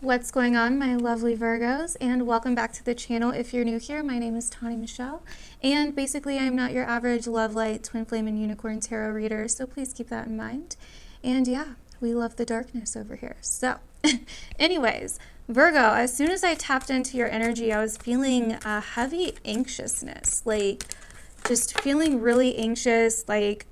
What's going on, my lovely Virgos, and welcome back to the channel. If you're new here, my name is Tawny Michelle, and basically I'm not your average love light, twin flame, and unicorn tarot reader, so please keep that in mind. And yeah, we love the darkness over here. So anyways, Virgo, as soon as I tapped into your energy, I was feeling a heavy anxiousness, like just feeling really anxious, like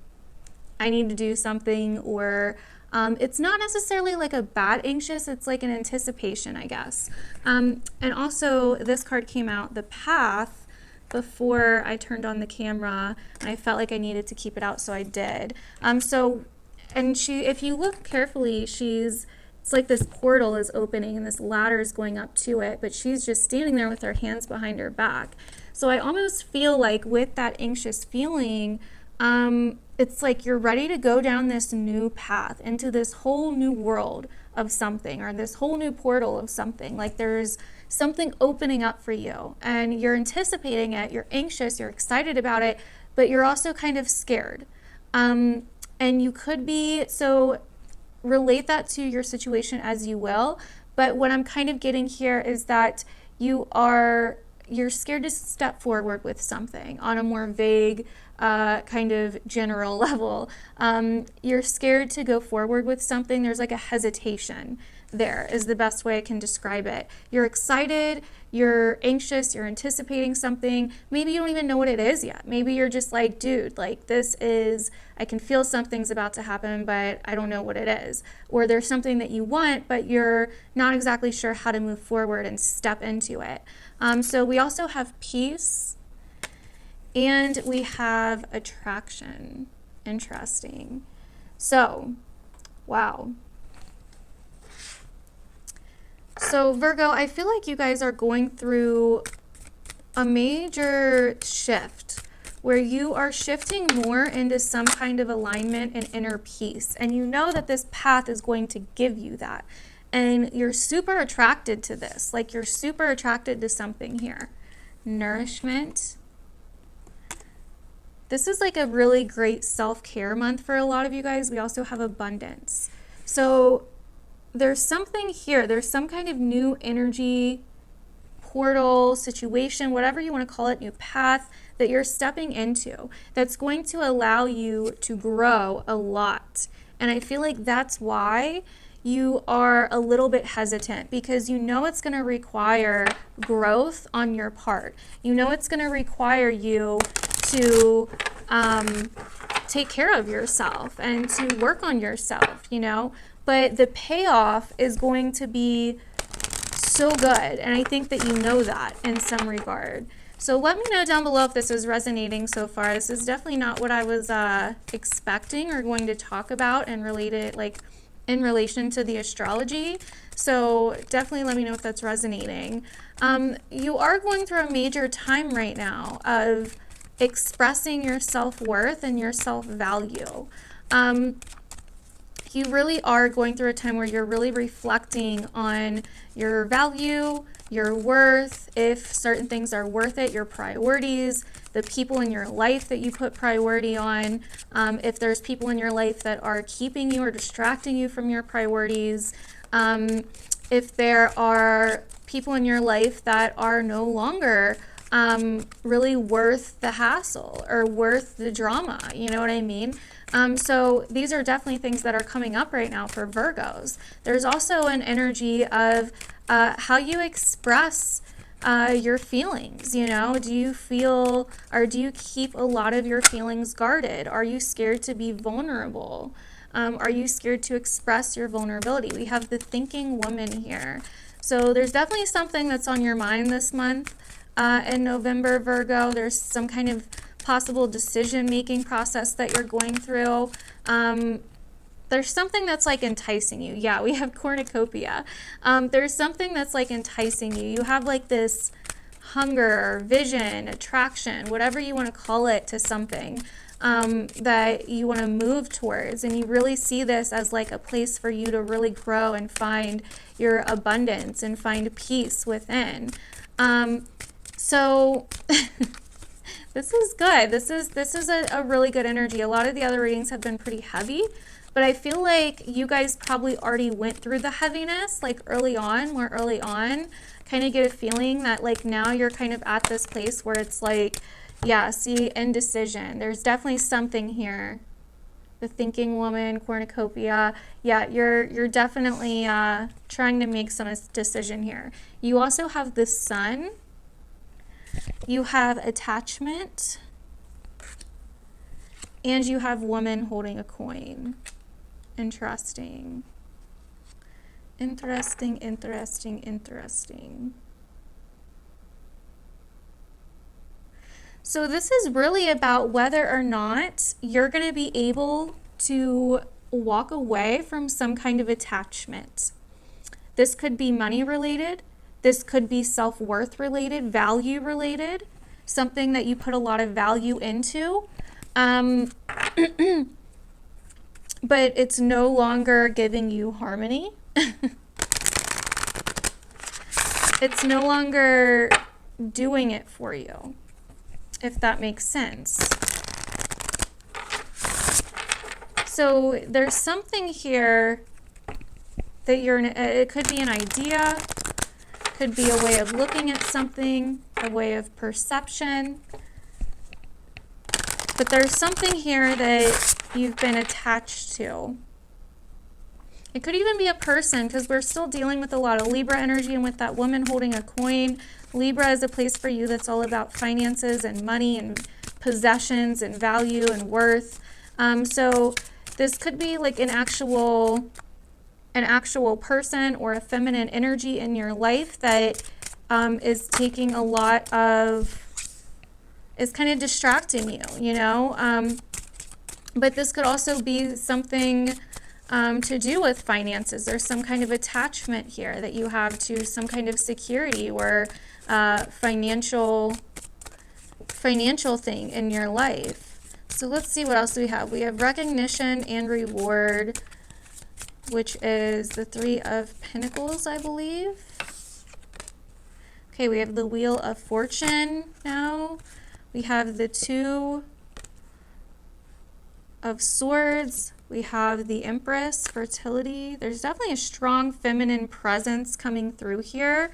I need to do something, or it's not necessarily like a bad anxious, it's like an anticipation, I guess. And also this card came out, the Path, before I turned on the camera, and I felt like I needed to keep it out, so I did. And if you look carefully, it's like this portal is opening and this ladder is going up to it, but she's just standing there with her hands behind her back. So I almost feel like with that anxious feeling, it's like you're ready to go down this new path into this whole new world of something, or this whole new portal of something. Like there's something opening up for you and you're anticipating it, you're anxious, you're excited about it, but you're also kind of scared. And you could be, so relate that to your situation as you will, but what I'm kind of getting here is that you're scared to step forward with something on a more vague, kind of general level. You're scared to go forward with something. There's like a hesitation there is the best way I can describe it. You're excited, you're anxious, you're anticipating something. Maybe you don't even know what it is yet. Maybe you're just like, dude, like I can feel something's about to happen, but I don't know what it is. Or there's something that you want, but you're not exactly sure how to move forward and step into it. So we also have peace, and we have attraction. Interesting. So, wow. So Virgo, I feel like you guys are going through a major shift where you are shifting more into some kind of alignment and inner peace. And you know that this path is going to give you that. And you're super attracted to this. Like you're super attracted to something here. Nourishment. This is like a really great self-care month for a lot of you guys. We also have abundance. So there's something here. There's some kind of new energy, portal, situation, whatever you want to call it, new path that you're stepping into that's going to allow you to grow a lot. And I feel like that's why you are a little bit hesitant, because you know it's going to require growth on your part. You know it's going to require you to take care of yourself and to work on yourself, you know, but the payoff is going to be so good. And I think that you know that in some regard. So let me know down below if this is resonating so far. This is definitely not what I was expecting or going to talk about and relate it like in relation to the astrology. So definitely let me know if that's resonating. You are going through a major time right now of expressing your self-worth and your self-value. You really are going through a time where you're really reflecting on your value, your worth, if certain things are worth it, your priorities, the people in your life that you put priority on, if there's people in your life that are keeping you or distracting you from your priorities, if there are people in your life that are no longer really worth the hassle or worth the drama, you know what I mean? So these are definitely things that are coming up right now for Virgos. There's also an energy of how you express your feelings, you know? Do you feel, or do you keep a lot of your feelings guarded? Are you scared to be vulnerable? Are you scared to express your vulnerability? We have the thinking woman here. So there's definitely something that's on your mind this month. In November, Virgo, there's some kind of possible decision-making process that you're going through. There's something that's like enticing you. Yeah, we have cornucopia. There's something that's like enticing you. You have like this hunger, vision, attraction, whatever you want to call it, to something that you want to move towards. And you really see this as like a place for you to really grow and find your abundance and find peace within. So this is good. This is a really good energy. A lot of the other readings have been pretty heavy. But I feel like you guys probably already went through the heaviness, like early on, more early on. Kind of get a feeling that like now you're kind of at this place where it's like, yeah, see, indecision. There's definitely something here. The thinking woman, cornucopia. Yeah, you're definitely trying to make some decision here. You also have the sun. You have attachment. And you have woman holding a coin. Interesting. Interesting, interesting, interesting. So this is really about whether or not you're going to be able to walk away from some kind of attachment. This could be money related. This could be self-worth related, value related, something that you put a lot of value into. But it's no longer giving you harmony. It's no longer doing it for you, if that makes sense. So there's something here that it could be an idea, could be a way of looking at something, a way of perception. But there's something here that you've been attached to. It could even be a person, because we're still dealing with a lot of Libra energy, and with that woman holding a coin, Libra is a place for you that's all about finances and money and possessions and value and worth. So this could be like an actual person or a feminine energy in your life that is taking a lot of, is kind of distracting you, you know? But this could also be something to do with finances. There's some kind of attachment here that you have to some kind of security or financial thing in your life. So let's see what else we have. We have recognition and reward, which is the Three of Pentacles, I believe. Okay, we have the Wheel of Fortune now. We have the Two of Swords. We have the Empress, fertility. There's definitely a strong feminine presence coming through here.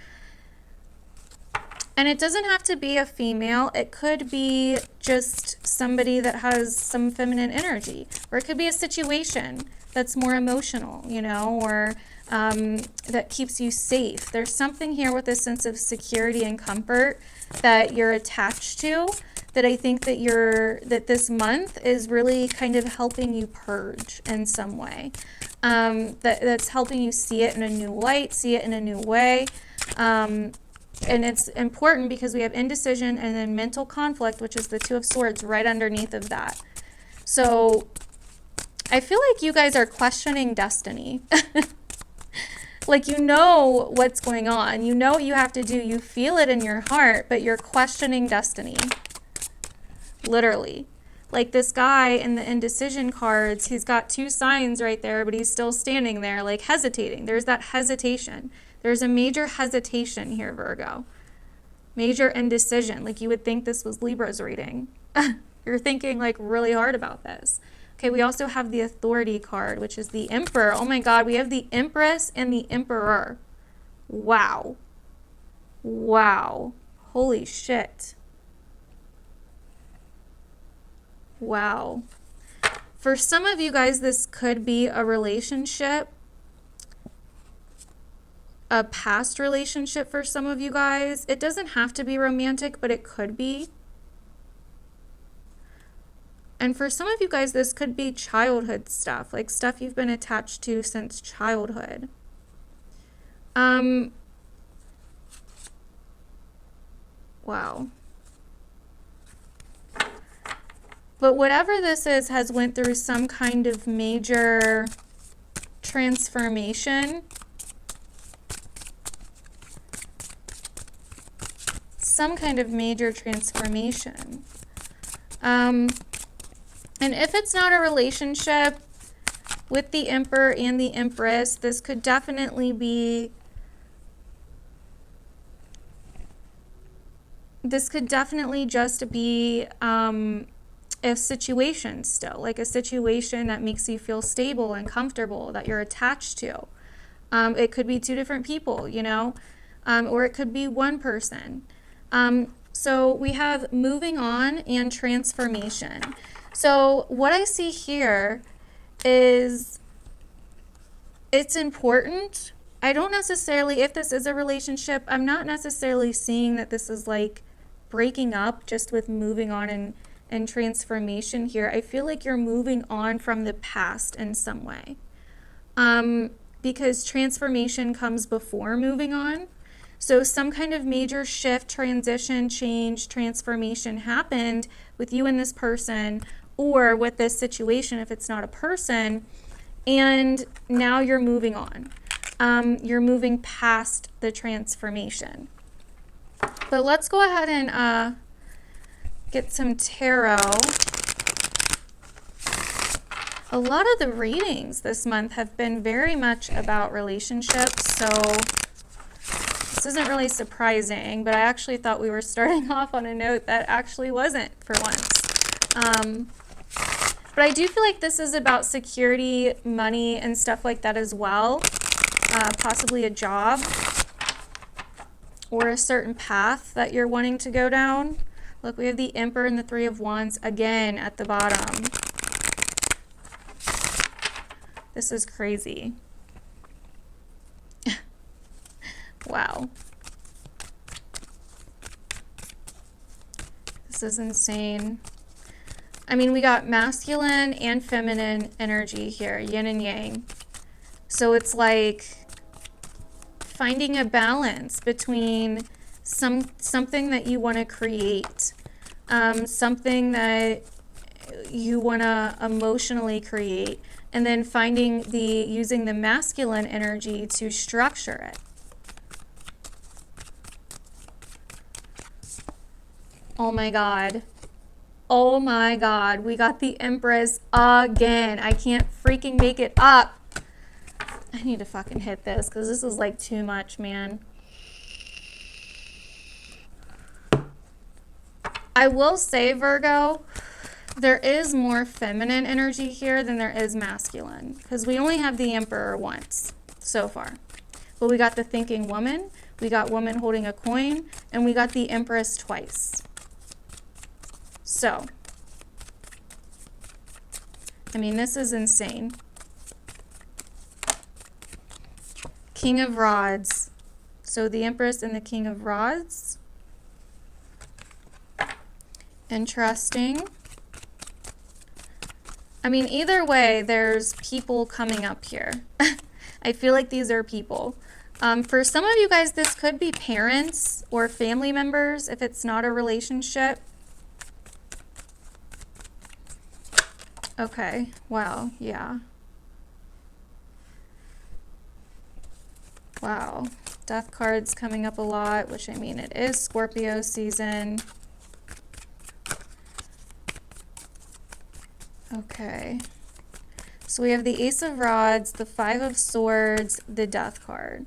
And it doesn't have to be a female. It could be just somebody that has some feminine energy. Or it could be a situation that's more emotional, you know, or that keeps you safe. There's something here with a sense of security and comfort that you're attached to, that I think that this month is really kind of helping you purge in some way. That's helping you see it in a new light, see it in a new way. And it's important because we have indecision and then mental conflict, which is the Two of Swords right underneath of that. So I feel like you guys are questioning destiny. Like, you know what's going on. You know what you have to do. You feel it in your heart, but you're questioning destiny. Literally. Like this guy in the indecision cards, he's got two signs right there, but he's still standing there, like hesitating. There's that hesitation. There's a major hesitation here, Virgo. Major indecision. Like, you would think this was Libra's reading. You're thinking like really hard about this. Okay, we also have the Authority card, which is the Emperor. Oh my God, we have the Empress and the Emperor. Wow. Wow. Holy shit. Wow. For some of you guys, this could be a relationship, a past relationship for some of you guys. It doesn't have to be romantic, but it could be. And for some of you guys, this could be childhood stuff, like stuff you've been attached to since childhood. Wow. But whatever this is has went through some kind of major transformation. Some kind of major transformation. And if it's not a relationship with the Emperor and the Empress, this could definitely be, just be a situation still, like a situation that makes you feel stable and comfortable, that you're attached to. It could be two different people, you know, or it could be one person. So we have moving on and transformation. So what I see here is it's important. I don't necessarily, if this is a relationship, I'm not necessarily seeing that this is like breaking up just with moving on and transformation here. I feel like you're moving on from the past in some way. Because transformation comes before moving on. So some kind of major shift, transition, change, transformation happened with you and this person, or with this situation if it's not a person, and now you're moving on. You're moving past the transformation. But let's go ahead and get some tarot. A lot of the readings this month have been very much about relationships, so this isn't really surprising, but I actually thought we were starting off on a note that actually wasn't for once. But I do feel like this is about security, money, and stuff like that as well. Possibly a job or a certain path that you're wanting to go down. Look, we have the Emperor and the Three of Wands again at the bottom. This is crazy. Wow. This is insane. I mean, we got masculine and feminine energy here, yin and yang. So it's like finding a balance between something that you want to create, something that you want to emotionally create, and then using the masculine energy to structure it. Oh my God. Oh my God. We got the Empress again. I can't freaking make it up. I need to fucking hit this because this is like too much, man. I will say, Virgo, there is more feminine energy here than there is masculine, because we only have the Emperor once so far. But we got the thinking woman, we got woman holding a coin, and we got the Empress twice. So, I mean, this is insane. King of Rods. So the Empress and the King of Rods. Interesting. I mean, either way, there's people coming up here. I feel like these are people. For some of you guys, this could be parents or family members if it's not a relationship. Okay, wow, yeah. Wow, death cards coming up a lot, which I mean, it is Scorpio season. Okay, so we have the Ace of Rods, the Five of Swords, the Death card.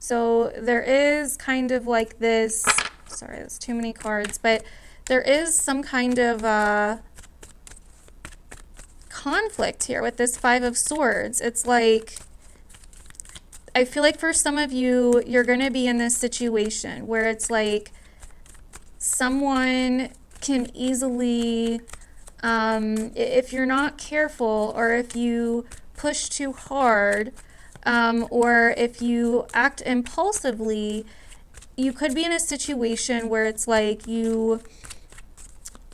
So there is kind of like this, sorry, there's too many cards, but there is some kind of conflict here with this Five of Swords. It's like, I feel like for some of you, you're going to be in this situation where it's like someone can easily, if you're not careful, or if you push too hard, or if you act impulsively, you could be in a situation where it's like you,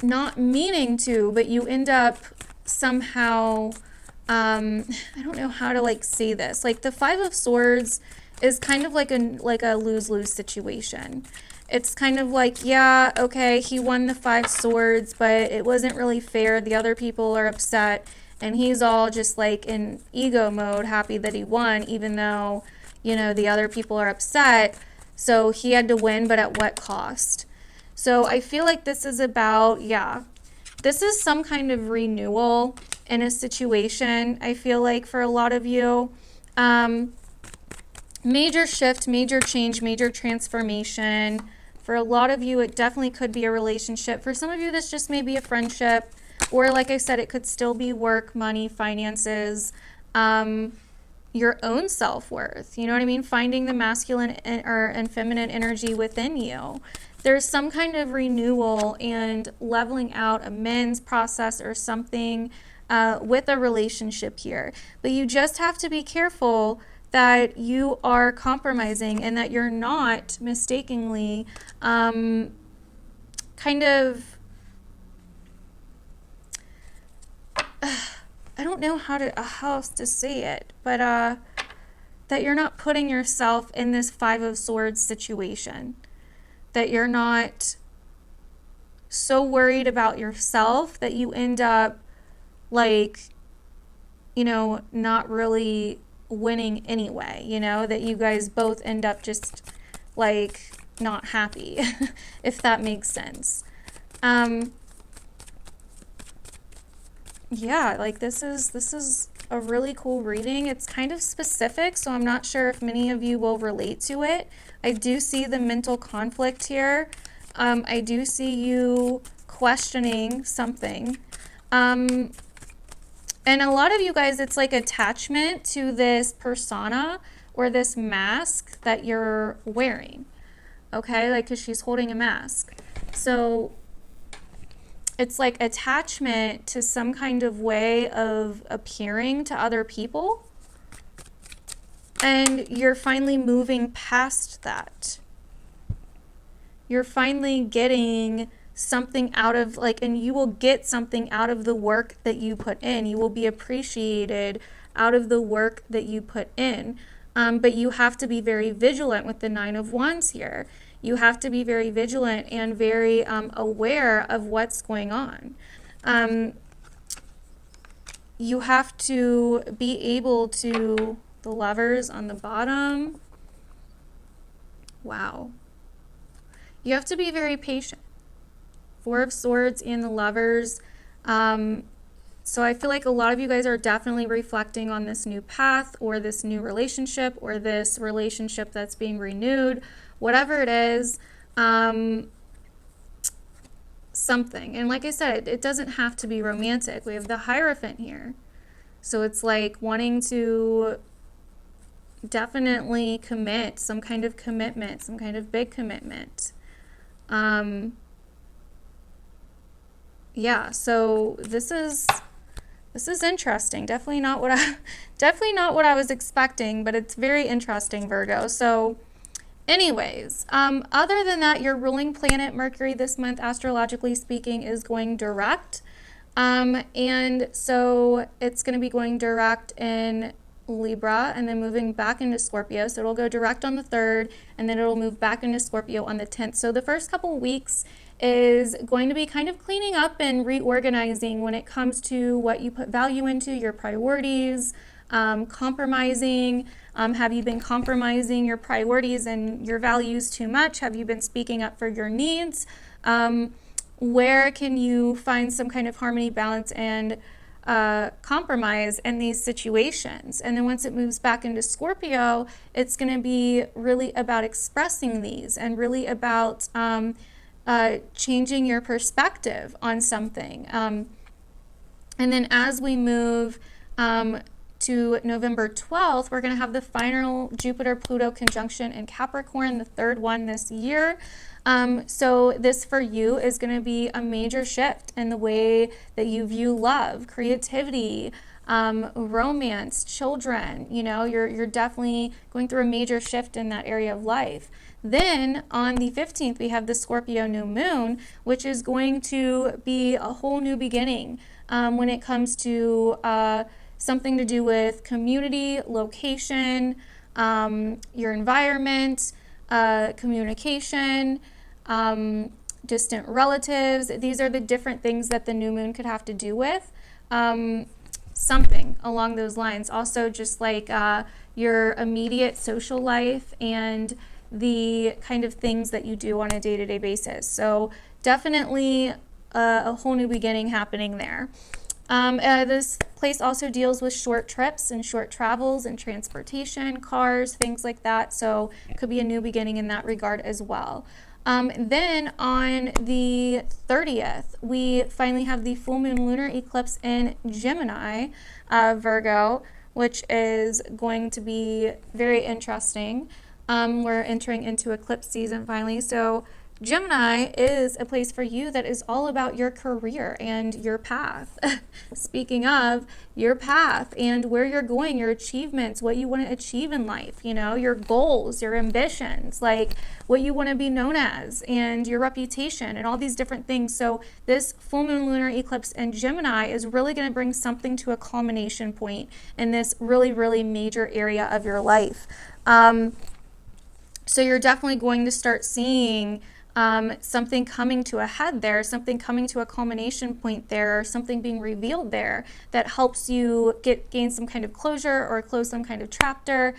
not meaning to, but you end up somehow, I don't know how to like say this. Like the Five of Swords is kind of like a lose-lose situation. It's kind of like, yeah, okay, he won the Five Swords, but it wasn't really fair. The other people are upset, and he's all just like in ego mode, happy that he won, even though, you know, the other people are upset. So he had to win, but at what cost? So I feel like this is about, yeah, this is some kind of renewal in a situation, I feel like, for a lot of you. Major shift, major change, major transformation. For a lot of you, it definitely could be a relationship. For some of you, this just may be a friendship. Or like I said, it could still be work, money, finances, your own self-worth. You know what I mean? Finding the masculine and feminine energy within you. There's some kind of renewal and leveling out, a men's process or something with a relationship here. But you just have to be careful that you are compromising and that you're not mistakenly kind of, I don't know how else to say it, but that you're not putting yourself in this Five of Swords situation. That you're not so worried about yourself that you end up like, you know, not really winning anyway, you know, that you guys both end up just like not happy, if that makes sense. Yeah, like this is a really cool reading. It's kind of specific, so I'm not sure if many of you will relate to it. I do see the mental conflict here. I do see you questioning something. And a lot of you guys, it's like attachment to this persona or this mask that you're wearing. Okay, like because she's holding a mask. So it's like attachment to some kind of way of appearing to other people. And you're finally moving past that. You're finally getting something out of like, and you will get something out of the work that you put in. You will be appreciated out of the work that you put in. But you have to be very vigilant with the Nine of Wands here. You have to be very vigilant and very aware of what's going on. You have to be able to, the Lovers on the bottom. Wow. You have to be very patient. Four of Swords and the Lovers. So I feel like a lot of you guys are definitely reflecting on this new path or this new relationship or this relationship that's being renewed. Whatever it is, something. And like I said, it doesn't have to be romantic. We have the Hierophant here. So it's like wanting to definitely commit, some kind of commitment, some kind of big commitment. Yeah, so this is interesting. Definitely not what I was expecting, but it's very interesting, Virgo. So anyways, other than that, your ruling planet Mercury this month, astrologically speaking, is going direct. And so it's going to be going direct in Libra and then moving back into Scorpio. So it'll go direct on the 3rd and then it'll move back into Scorpio on the 10th. So the first couple weeks is going to be kind of cleaning up and reorganizing when it comes to what you put value into, your priorities, compromising. Have you been compromising your priorities and your values too much? Have you been speaking up for your needs? Where can you find some kind of harmony, balance, and compromise in these situations? And then once it moves back into Scorpio, it's going to be really about expressing these and really about changing your perspective on something. And then as we move to November 12th, we're going to have the final Jupiter-Pluto conjunction in Capricorn, the 3rd one this year. So this for you is going to be a major shift in the way that you view love, creativity, romance, children. You know, you're definitely going through a major shift in that area of life. Then on the 15th, we have the Scorpio new moon, which is going to be a whole new beginning when it comes to something to do with community, location, your environment, communication, distant relatives. These are the different things that the new moon could have to do with. Something along those lines. Also just like your immediate social life and the kind of things that you do on a day-to-day basis. So definitely a whole new beginning happening there. This place also deals with short trips and short travels and transportation, cars, things like that. So it could be a new beginning in that regard as well. Then on the 30th, we finally have the full moon lunar eclipse in Gemini, Virgo, which is going to be very interesting. We're entering into eclipse season finally. So Gemini is a place for you that is all about your career and your path. Speaking of your path and where you're going, your achievements, what you want to achieve in life, you know, your goals, your ambitions, like what you want to be known as, and your reputation, and all these different things. So this full moon lunar eclipse in Gemini is really going to bring something to a culmination point in this really, really major area of your life. So you're definitely going to start seeing something coming to a head there, something coming to a culmination point there, or something being revealed there that helps you gain some kind of closure or close some kind of chapter,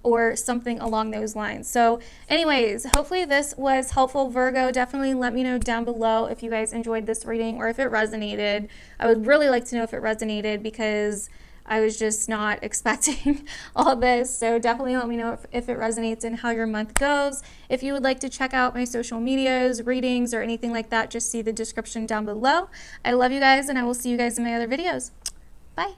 or something along those lines. So anyways, hopefully this was helpful, Virgo. Definitely let me know down below if you guys enjoyed this reading or if it resonated. I would really like to know if it resonated, because I was just not expecting all this. So definitely let me know if it resonates and how your month goes. If you would like to check out my social medias, readings, or anything like that, just see the description down below. I love you guys, and I will see you guys in my other videos. Bye.